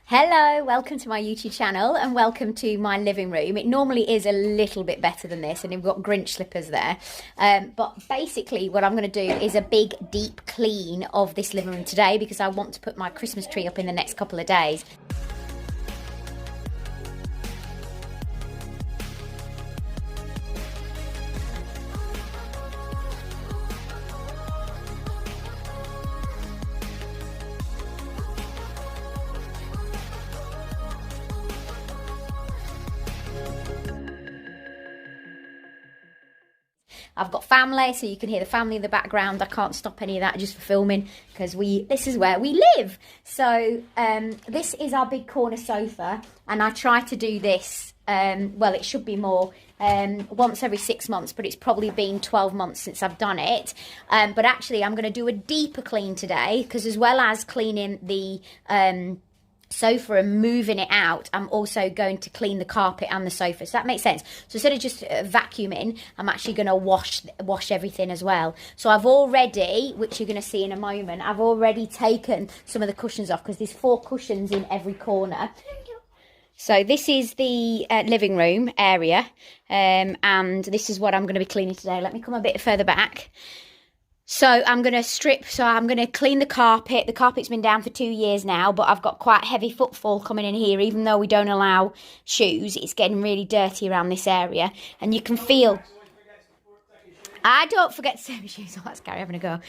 Hello, welcome to my YouTube channel and welcome to my living room. It normally is a little bit better than this and we've got Grinch slippers there. But basically what I'm going to do is a big deep clean of this living room today because I want to put my Christmas tree up in the next couple of days. I've got family, so you can hear the family in the background. I can't stop any of that just for filming because this is where we live. So this is our big corner sofa, and I try to do this, well, it should be more, once every 6 months, but it's probably been 12 months since I've done it. But actually, I'm going to do a deeper clean today because as well as cleaning the sofa and moving it out, I'm also going to clean the carpet and the sofa. So that makes sense. So instead of just vacuuming, I'm actually going to wash everything as well. So I've already, which you're going to see in a moment, I've already taken some of the cushions off because there's 4 cushions in every corner. So this is the living room area, and this is what I'm going to be cleaning today. Let me come a bit further back. So I'm going to clean the carpet. The carpet's been down for 2 years now, but I've got quite heavy footfall coming in here. Even though we don't allow shoes, it's getting really dirty around this area. And you can feel... I don't forget to take my shoes off. That's Gary having a go.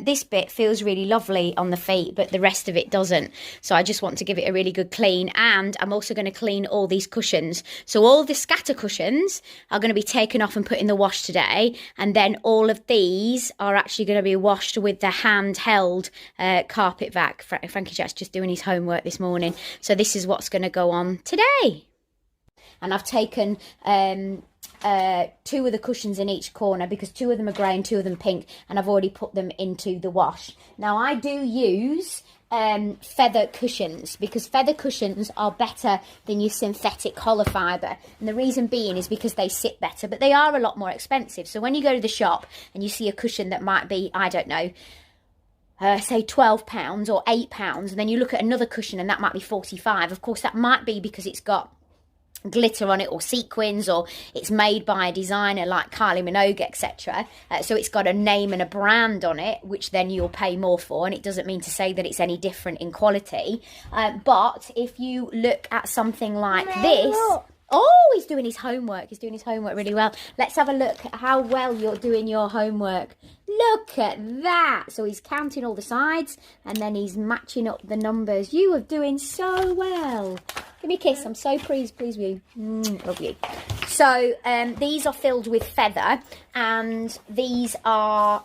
This bit feels really lovely on the feet, but the rest of it doesn't. So I just want to give it a really good clean. And I'm also going to clean all these cushions. So all the scatter cushions are going to be taken off and put in the wash today. And then all of these are actually going to be washed with the handheld carpet vac. Frankie Jack's just doing his homework this morning. So this is what's going to go on today. And I've taken 2 of the cushions in each corner because 2 of them are grey and 2 of them pink, and I've already put them into the wash. Now I do use feather cushions because feather cushions are better than your synthetic hollow fibre, and the reason being is because they sit better, but they are a lot more expensive. So when you go to the shop and you see a cushion that might be, I don't know, say £12 or £8, and then you look at another cushion and that might be 45. Of course that might be because it's got glitter on it or sequins, or it's made by a designer like Kylie Minogue, etc. So it's got a name and a brand on it, which then you'll pay more for, and it doesn't mean to say that it's any different in quality. But if you look at something like this... Oh, he's doing his homework. He's doing his homework really well. Let's have a look at how well you're doing your homework. Look at that. So he's counting all the sides and then he's matching up the numbers. You are doing so well. Give me a kiss. I'm so pleased with you. Love you. So these are filled with feather, and these are...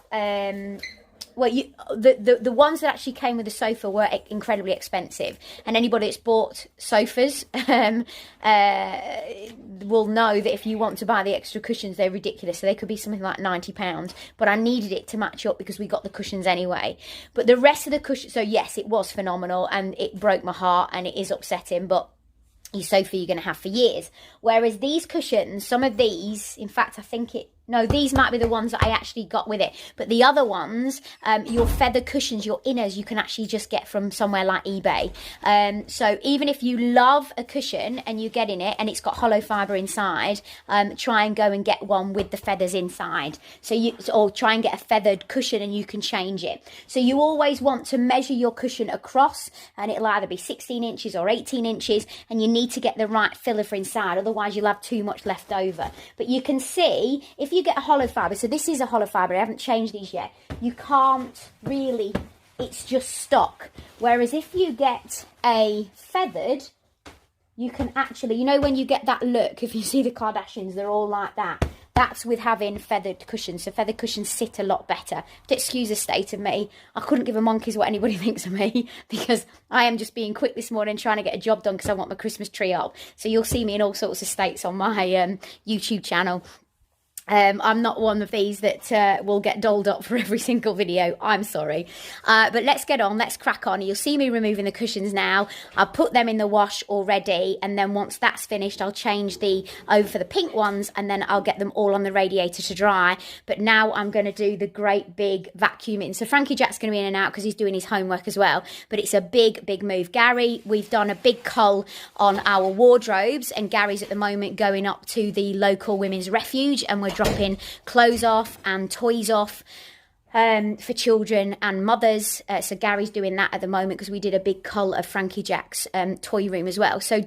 well, the ones that actually came with the sofa were incredibly expensive, and anybody that's bought sofas will know that if you want to buy the extra cushions, they're ridiculous. So they could be something like £90, but I needed it to match up because we got the cushions anyway. But the rest of the cushions, so yes, it was phenomenal, and it broke my heart, and it is upsetting, but your sofa you're going to have for years. Whereas these cushions, some of these, in fact, I think no, these might be the ones that I actually got with it. But the other ones, your feather cushions, your inners, you can actually just get from somewhere like eBay. So even if you love a cushion and you get in it and it's got hollow fibre inside, try and go and get one with the feathers inside. Or try and get a feathered cushion and you can change it. So you always want to measure your cushion across, and it'll either be 16 inches or 18 inches, and you need to get the right filler for inside, otherwise you'll have too much left over. But you can see, if you get a hollow fibre, so this is a hollow fibre, I haven't changed these yet, you can't really, it's just stock. Whereas if you get a feathered, you can actually, you know when you get that look, if you see the Kardashians, they're all like that. That's with having feathered cushions. So feathered cushions sit a lot better. But excuse the state of me. I couldn't give a monkey's what anybody thinks of me because I am just being quick this morning trying to get a job done because I want my Christmas tree up. So you'll see me in all sorts of states on my YouTube channel. I'm not one of these that will get dolled up for every single video. I'm sorry. But let's get on. Let's crack on. You'll see me removing the cushions now. I'll put them in the wash already. And then once that's finished, I'll change over for the pink ones. And then I'll get them all on the radiator to dry. But now I'm going to do the great big vacuuming. So Frankie Jack's going to be in and out because he's doing his homework as well. But it's a big, big move. Gary, we've done a big cull on our wardrobes. And Gary's at the moment going up to the local women's refuge. And we're dropping clothes off and toys off for children and mothers. So Gary's doing that at the moment because we did a big cull of Frankie Jack's toy room as well. So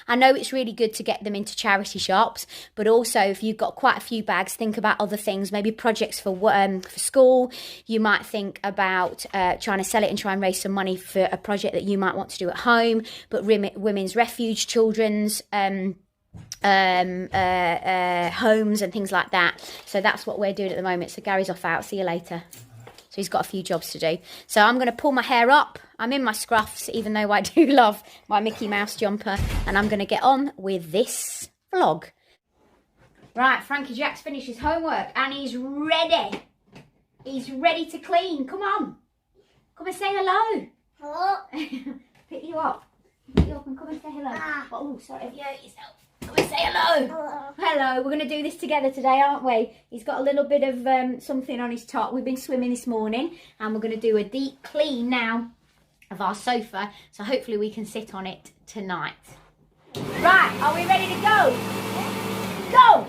I know it's really good to get them into charity shops, but also if you've got quite a few bags, think about other things, maybe projects for school. You might think about trying to sell it and try and raise some money for a project that you might want to do at home, but women's refuge, children's homes and things like that. So that's what we're doing at the moment. So Gary's off out. See you later. So he's got a few jobs to do. So I'm going to pull my hair up. I'm in my scruffs, even though I do love my Mickey Mouse jumper. And I'm going to get on with this vlog. Right, Frankie Jack's finished his homework and he's ready. He's ready to clean. Come on. Come and say hello. Hello. Pick you up. Pick you up and come and say hello. Oh, sorry, have you hurt yourself? Come and say hello. Hello. Hello. We're going to do this together today, aren't we? He's got a little bit of something on his top. We've been swimming this morning and we're going to do a deep clean now of our sofa. So hopefully we can sit on it tonight. Right, are we ready to go? Go!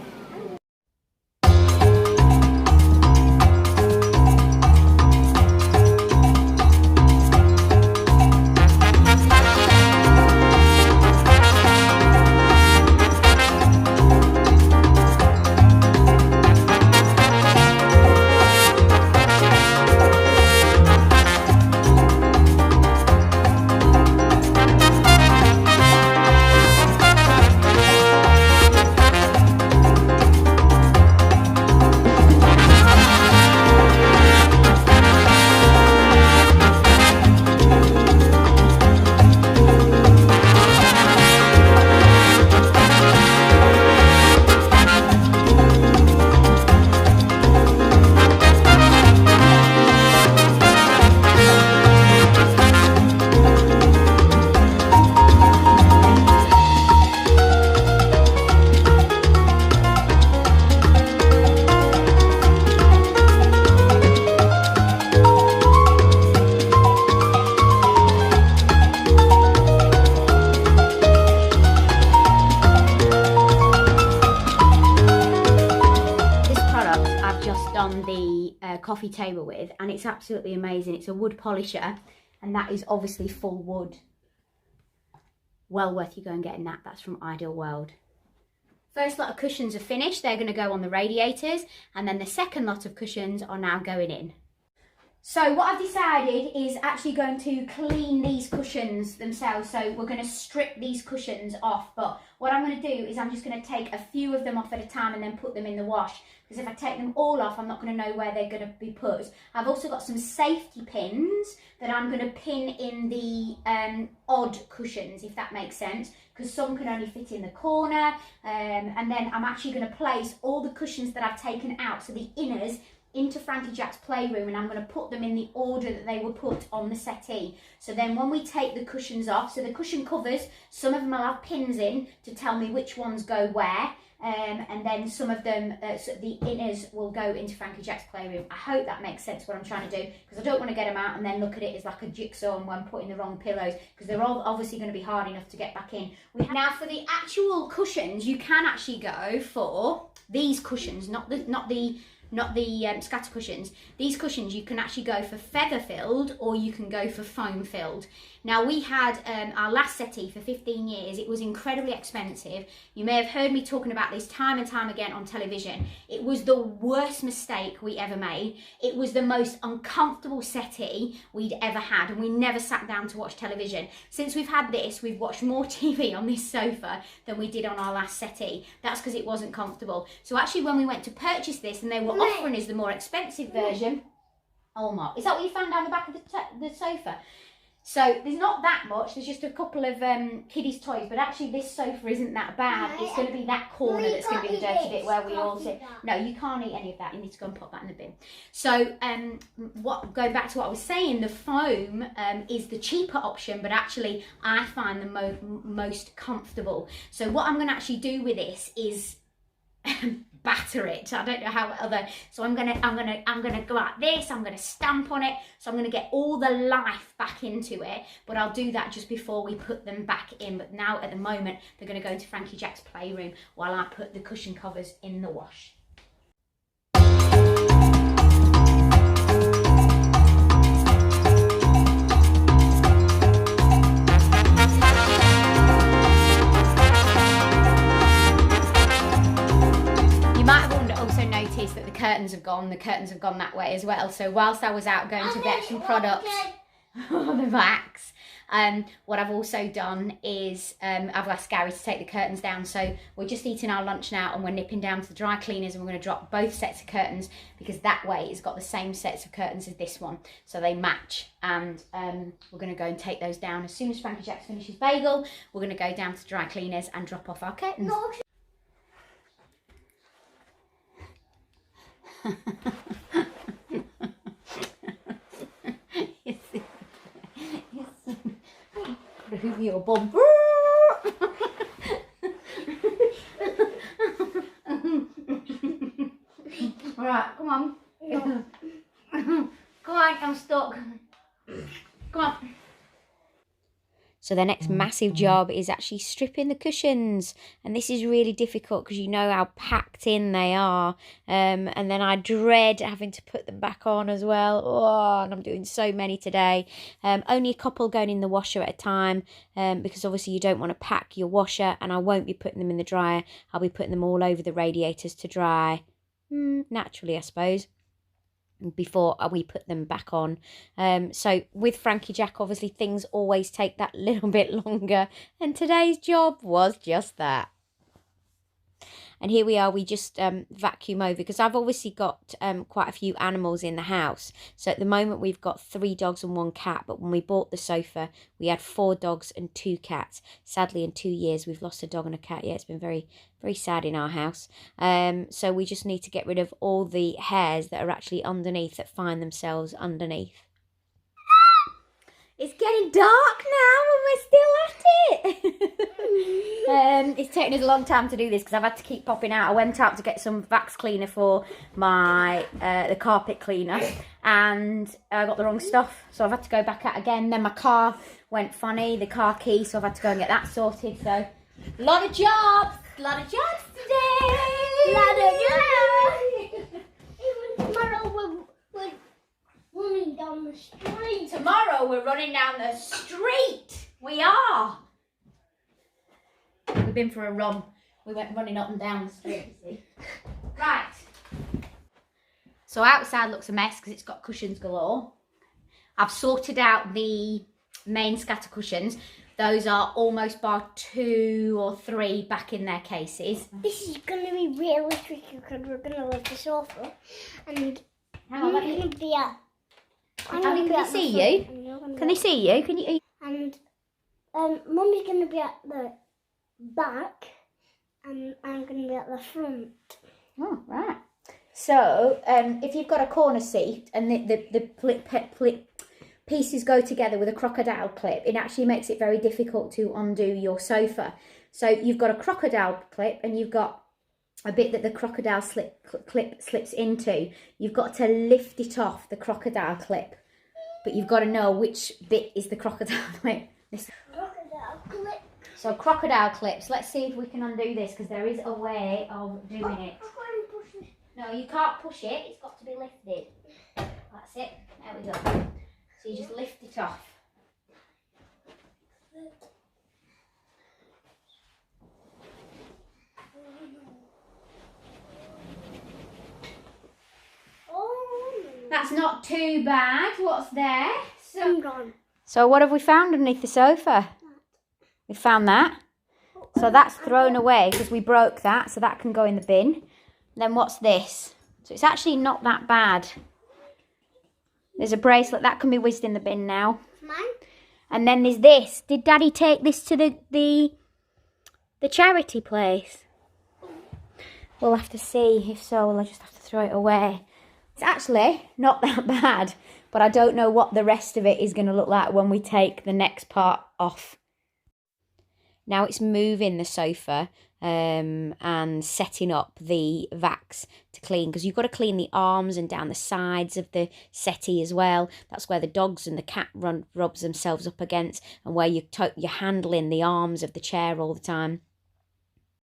Coffee table with, and it's absolutely amazing. It's a wood polisher, and that is obviously full wood. Well worth you going getting that. That's from Ideal World. First lot of cushions are finished. They're going to go on the radiators, and then the second lot of cushions are now going in. So what I've decided is actually going to clean these cushions themselves. So we're going to strip these cushions off, but what I'm going to do is I'm just going to take a few of them off at a time and then put them in the wash. Because if I take them all off, I'm not going to know where they're going to be put. I've also got some safety pins that I'm going to pin in the odd cushions, if that makes sense. Because some can only fit in the corner. And then I'm actually going to place all the cushions that I've taken out, so the inners, into Frankie Jack's playroom, and I'm going to put them in the order that they were put on the settee. So then when we take the cushions off, so the cushion covers, some of them will have pins in to tell me which ones go where. And then some of them, so the inners will go into Frankie Jack's playroom. I hope that makes sense what I'm trying to do, because I don't want to get them out and then look at it as like a jigsaw and when putting the wrong pillows, because they're all obviously going to be hard enough to get back in. Now for the actual cushions, you can actually go for these cushions, not the scatter cushions. These cushions you can actually go for feather filled, or you can go for foam filled. Now we had our last settee for 15 years. It was incredibly expensive. You may have heard me talking about this time and time again on television. It was the worst mistake we ever made. It was the most uncomfortable settee we'd ever had, and we never sat down to watch television. Since we've had this, we've watched more TV on this sofa than we did on our last settee. That's because it wasn't comfortable. So actually when we went to purchase this and they were offering us the more expensive version, oh Mark, is that what you found down the back of the sofa? So there's not that much. There's just a couple of kiddies' toys, but actually this sofa isn't that bad. It's going to be that corner that's going to be the dirty bit where we all sit. No, you can't eat any of that. You need to go and put that in the bin. So going back to what I was saying, the foam is the cheaper option, but actually I find the most comfortable. So what I'm going to actually do with this is batter it. I don't know how other. So I'm gonna go like this. I'm gonna stamp on it. So I'm gonna get all the life back into it. But I'll do that just before we put them back in. But now at the moment they're gonna go into Frankie Jack's playroom while I put the cushion covers in the wash. That the curtains have gone that way as well. So whilst I was out going to get some products on the Vax, what I've also done is I've asked Gary to take the curtains down. So we're just eating our lunch now and we're nipping down to the dry cleaners and we're going to drop both sets of curtains because that way it's got the same sets of curtains as this one, so they match. And we're going to go and take those down as soon as Frankie Jack finishes bagel. We're going to go down to the dry cleaners and drop off our curtains. Yes. Your bum. Right, come on. No. Come on, I'm stuck. Come on. So the next massive job is actually stripping the cushions. And this is really difficult because you know how packed in they are. And then I dread having to put them back on as well. Oh, and I'm doing so many today. Only a couple going in the washer at a time because obviously you don't want to pack your washer. And I won't be putting them in the dryer. I'll be putting them all over the radiators to dry. Naturally, I suppose, before we put them back on. So with Frankie Jack, obviously things always take that little bit longer, and today's job was just that. And here we are, we just vacuum over because I've obviously got quite a few animals in the house. So at the moment we've got 3 dogs and 1 cat, but when we bought the sofa we had 4 dogs and 2 cats. Sadly in 2 years we've lost a dog and a cat. Yeah, it's been very, very sad in our house. So we just need to get rid of all the hairs that are actually underneath, that find themselves underneath. It's getting dark now and we're still at it. It's taken us a long time to do this because I've had to keep popping out. I went out to get some Vax cleaner for my the carpet cleaner and I got the wrong stuff. So I've had to go back out again. Then my car went funny, the car key, so I've had to go and get that sorted. So a lot of jobs today. Lot of jobs. Tomorrow we're running down the street. Tomorrow we're running down the street. We are. We've been for a run. We went running up and down the street, you see. Right. So outside looks a mess because it's got cushions galore. I've sorted out the main scatter cushions. Those are almost bar 2 or 3 back in their cases. This is going to be really tricky because we're going to lift the sofa. And I'm going to be at... Can they see you? Can they see you? Can you? And Mummy's going to be at the back and I'm going to be at the front. Oh, right. So, if you've got a corner seat and the pieces go together with a crocodile clip, it actually makes it very difficult to undo your sofa. So you've got a crocodile clip and you've got a bit that the crocodile clip slips into. You've got to lift it off, the crocodile clip. But you've got to know which bit is the crocodile clip. Crocodile clip. So crocodile clips. Let's see if we can undo this because there is a way of doing it. No, you can't push it. It's got to be lifted. That's it. There we go. So you just lift it off. That's not too bad. What's there? So what have we found underneath the sofa? We found that. So that's thrown away because we broke that. So that can go in the bin. Then what's this? So it's actually not that bad. There's a bracelet. That can be whizzed in the bin now. Mine? And then there's this. Did Daddy take this to the charity place? We'll have to see. If so, we'll just have to throw it away. It's actually not that bad, but I don't know what the rest of it is going to look like when we take the next part off. Now it's moving the sofa and setting up the Vax to clean, because you've got to clean the arms and down the sides of the settee as well. That's where the dogs and the cat rubs themselves up against, and where you're handling the arms of the chair all the time.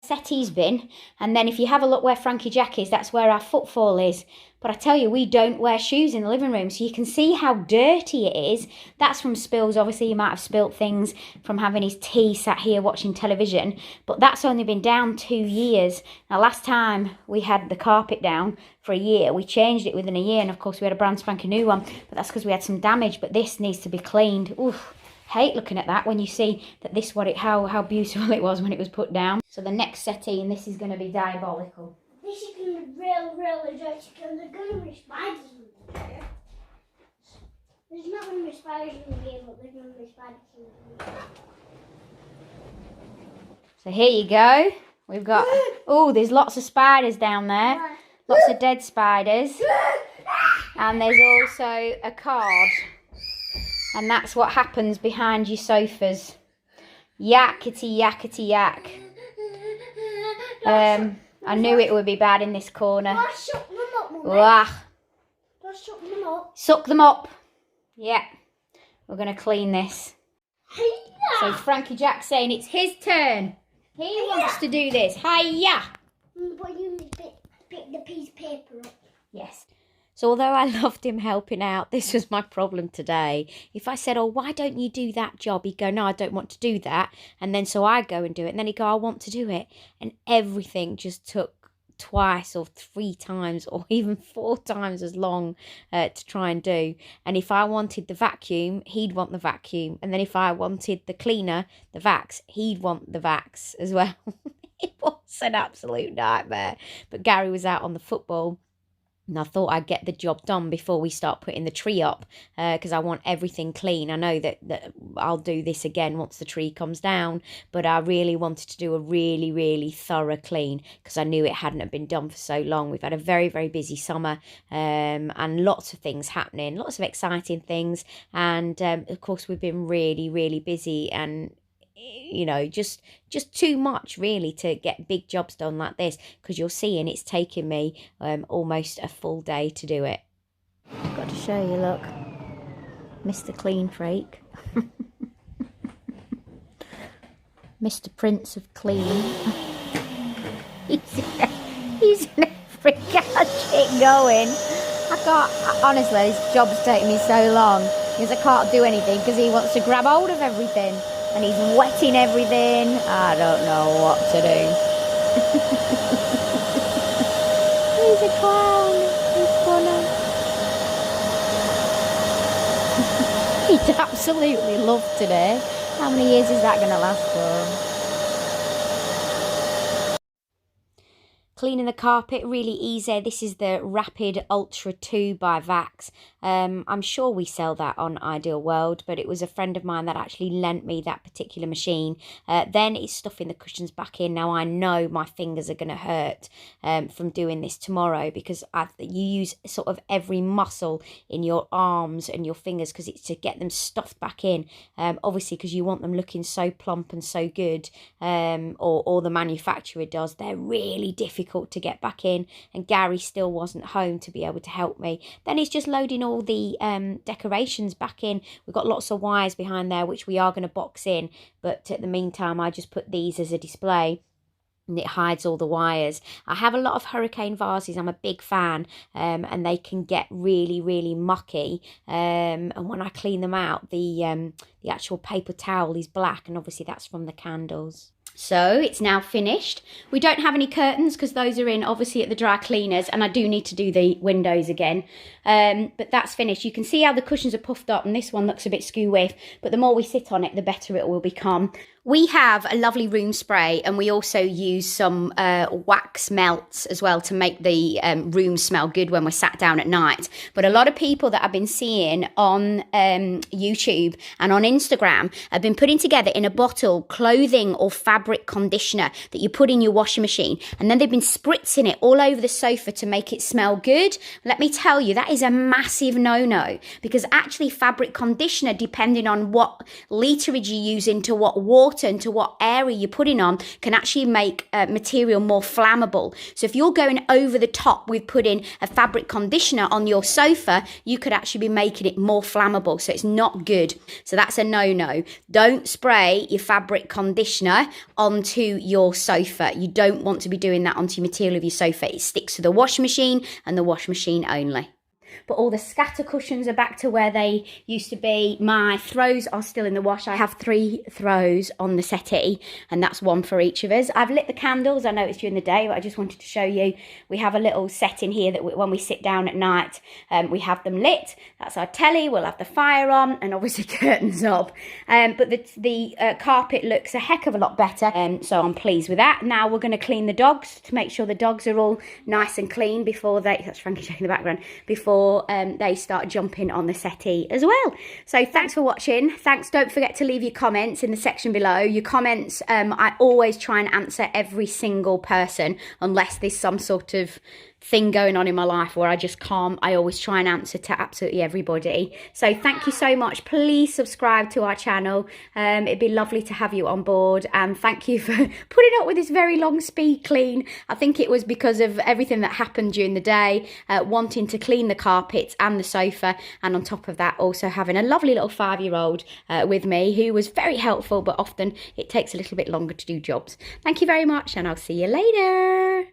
Settee's bin, and then if you have a look where Frankie Jack is, that's where our footfall is. But I tell you, we don't wear shoes in the living room, so you can see how dirty it is. That's from spills. Obviously, he might have spilt things from having his tea sat here watching television, but that's only been down 2 years. Now, last time we had the carpet down for a year, we changed it within a year, and of course we had a brand spanking new one, but that's because we had some damage. But this needs to be cleaned. Oof. Hate looking at that when you see that this how beautiful it was when it was put down. So the next settee, and this is going to be diabolical. This is going to be really dirty because there's going to be spiders in there. There's not going to be spiders in here, but there's going to be spiders in here. So here you go. We've got, oh, there's lots of spiders down there. Lots of dead spiders. And there's also a card. And that's what happens behind your sofas. Yakety, yakety, yak. I knew it would be bad in this corner. Let's suck them up, Mummy. Let's suck them up. Suck them up. Yeah. We're going to clean this. Hiya. So Frankie Jack's saying it's his turn. He wants to do this. Hiya. But you need to pick the piece of paper up. Yes. So although I loved him helping out, this was my problem today. If I said, oh, why don't you do that job? He'd go, no, I don't want to do that. And then so I go and do it. And then he'd go, I want to do it. And everything just took twice or 3 times or even 4 times as long to try and do. And if I wanted the vacuum, he'd want the vacuum. And then if I wanted the cleaner, the Vax, he'd want the Vax as well. It was an absolute nightmare. But Gary was out on the football. And I thought I'd get the job done before we start putting the tree up, because I want everything clean. I know that I'll do this again once the tree comes down, but I really wanted to do a really, really thorough clean because I knew it hadn't been done for so long. We've had a very, very busy summer and lots of things happening, lots of exciting things. And of course, we've been really, really busy and you know, just too much really to get big jobs done like this, because you're seeing it's taken me almost a full day to do it. Got to show you, look, Mr. Clean Freak. Mr. Prince of Clean. he's in every gadget going. I can't, honestly, this job's taking me so long because I can't do anything because he wants to grab hold of everything. And he's wetting everything. I don't know what to do. He's a clown. He's funny. He's absolutely loved today. How many years is that going to last for? Cleaning the carpet, really easy. This is the Rapide Ultra 2 by Vax. I'm sure we sell that on Ideal World, but it was a friend of mine that actually lent me that particular machine. Then it's stuffing the cushions back in. Now I know my fingers are going to hurt from doing this tomorrow, because you use sort of every muscle in your arms and your fingers because it's to get them stuffed back in. Obviously, because you want them looking so plump and so good, or the manufacturer does. They're really difficult to get back in, and Gary still wasn't home to be able to help me. Then it's just loading all the decorations back in. We've got lots of wires behind there which we are going to box in, but at the meantime I just put these as a display and it hides all the wires. I have a lot of hurricane vases. I'm a big fan, and they can get really, really mucky, and when I clean them out, the actual paper towel is black, and obviously that's from the candles. So it's now finished. We don't have any curtains because those are in obviously at the dry cleaners, and I do need to do the windows again. But that's finished. You can see how the cushions are puffed up, and this one looks a bit skew-whiff, but the more we sit on it, the better it will become. We have a lovely room spray, and we also use some wax melts as well to make the room smell good when we're sat down at night. But a lot of people that I've been seeing on YouTube and on Instagram have been putting together in a bottle clothing or fabric conditioner that you put in your washing machine, and then they've been spritzing it all over the sofa to make it smell good. Let me tell you, that is a massive no-no, because actually fabric conditioner, depending on what literage you use into what water and to what area you're putting on, can actually make material more flammable. So if you're going over the top with putting a fabric conditioner on your sofa, you could actually be making it more flammable. So it's not good. So that's a no-no. Don't spray your fabric conditioner onto your sofa. You don't want to be doing that onto your material of your sofa. It sticks to the washing machine and the washing machine only. But all the scatter cushions are back to where they used to be. My throws are still in the wash. I have 3 throws on the settee, and that's one for each of us. I've lit the candles. I know it's during the day, but I just wanted to show you. We have a little setting here that when we sit down at night, we have them lit. That's our telly. We'll have the fire on and obviously curtains up. But the carpet looks a heck of a lot better, so I'm pleased with that. Now we're going to clean the dogs to make sure the dogs are all nice and clean before they... That's Frankie Jack in the background. Before they start jumping on the settee as well. So thanks for watching. Thanks. Don't forget to leave your comments in the section below. Your comments, I always try and answer every single person, unless there's some sort of thing going on in my life where I just can't. I always try and answer to absolutely everybody. So thank you so much. Please subscribe to our channel. It'd be lovely to have you on board, and thank you for putting up with this very long speed clean. I think it was because of everything that happened during the day, wanting to clean the carpets and the sofa, and on top of that also having a lovely little 5-year-old with me who was very helpful, but often it takes a little bit longer to do jobs. Thank you very much, and I'll see you later.